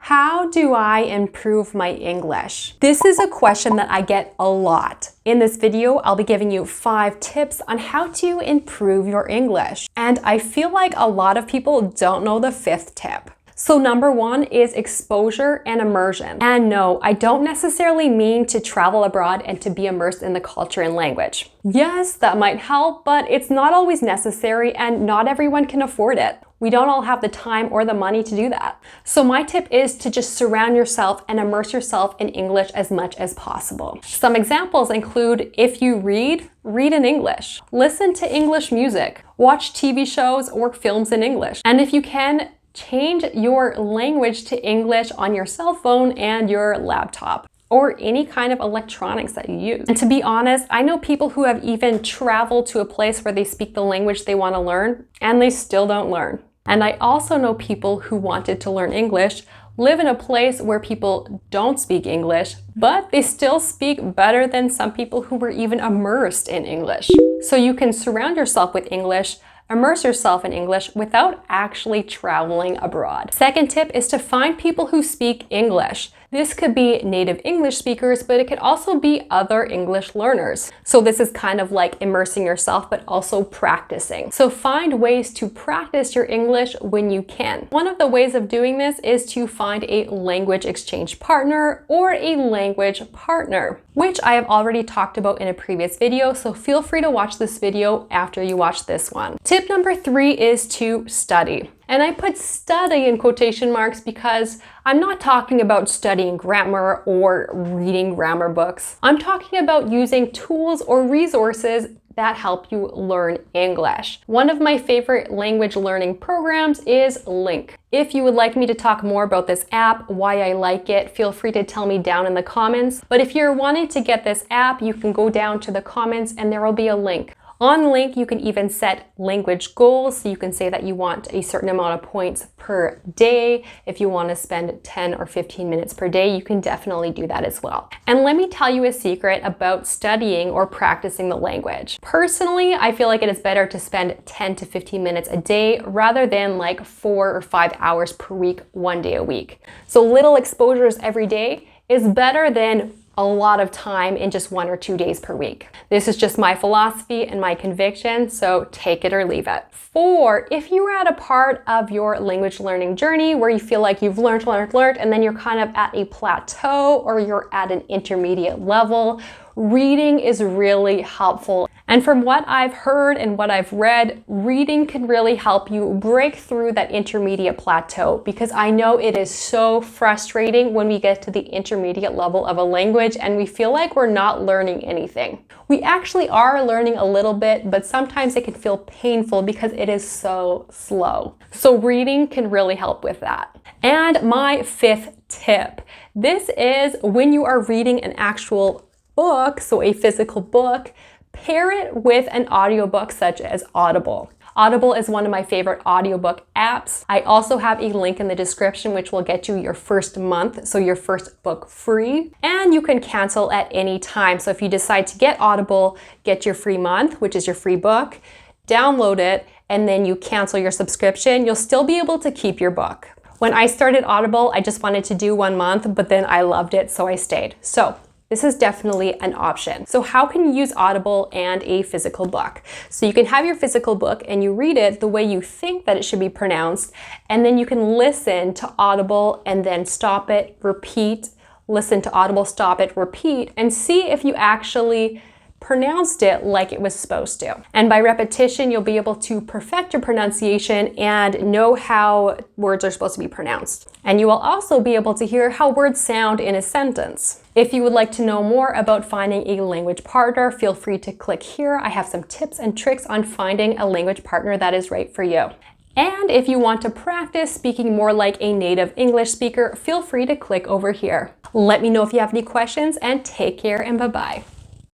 How do I improve my English? This is a question that I get a lot. In this video, I'll be giving you 5 tips on how to improve your English. And I feel like a lot of people don't know the 5th tip. So number 1 is exposure and immersion. And no, I don't necessarily mean to travel abroad and to be immersed in the culture and language. Yes, that might help, but it's not always necessary and not everyone can afford it. We don't all have the time or the money to do that. So my tip is to just surround yourself and immerse yourself in English as much as possible. Some examples include if you read in English, listen to English music, watch TV shows or films in English, and if you can, change your language to English on your cell phone and your laptop, or any kind of electronics that you use. And to be honest, I know people who have even traveled to a place where they speak the language they want to learn, and they still don't learn. And I also know people who wanted to learn English, live in a place where people don't speak English, but they still speak better than some people who were even immersed in English. So you can surround yourself with English, immerse yourself in English without actually traveling abroad. Second tip is to find people who speak English. This could be native English speakers, but it could also be other English learners. So this is kind of like immersing yourself, but also practicing. So find ways to practice your English when you can. One of the ways of doing this is to find a language exchange partner or a language partner, which I have already talked about in a previous video. So feel free to watch this video after you watch this one. Tip number 3 is to study. And I put study in quotation marks because I'm not talking about studying grammar or reading grammar books. I'm talking about using tools or resources that help you learn English. One of my favorite language learning programs is Link. If you would like me to talk more about this app, why I like it, feel free to tell me down in the comments. But if you're wanting to get this app, you can go down to the comments and there will be a link. On Link, you can even set language goals. So you can say that you want a certain amount of points per day. If you want to spend 10 or 15 minutes per day, you can definitely do that as well. And let me tell you a secret about studying or practicing the language. Personally, I feel like it is better to spend 10 to 15 minutes a day rather than like 4 or 5 hours per week, 1 day a week. So little exposures every day is better than a lot of time in just 1 or 2 days per week. This is just my philosophy and my conviction, so take it or leave it. 4, if you are at a part of your language learning journey where you feel like you've learned, and then you're kind of at a plateau or you're at an intermediate level, reading is really helpful. And from what I've heard and what I've read, reading can really help you break through that intermediate plateau, because I know it is so frustrating when we get to the intermediate level of a language and we feel like we're not learning anything. We actually are learning a little bit, but sometimes it can feel painful because it is so slow. So reading can really help with that. And my 5th tip, this is when you are reading an actual book, so a physical book, pair it with an audiobook such as Audible. Audible is one of my favorite audiobook apps. I also have a link in the description which will get you your first month, so your first book free. And you can cancel at any time. So if you decide to get Audible, get your free month, which is your free book, download it, and then you cancel your subscription, you'll still be able to keep your book. When I started Audible, I just wanted to do 1 month, but then I loved it, so I stayed. So this is definitely an option. So how can you use Audible and a physical book? So you can have your physical book and you read it the way you think that it should be pronounced, and then you can listen to Audible and then stop it, repeat, listen to Audible, stop it, repeat, and see if you actually pronounced it like it was supposed to. And by repetition, you'll be able to perfect your pronunciation and know how words are supposed to be pronounced. And you will also be able to hear how words sound in a sentence. If you would like to know more about finding a language partner, feel free to click here. I have some tips and tricks on finding a language partner that is right for you. And if you want to practice speaking more like a native English speaker, feel free to click over here. Let me know if you have any questions, and take care and bye-bye.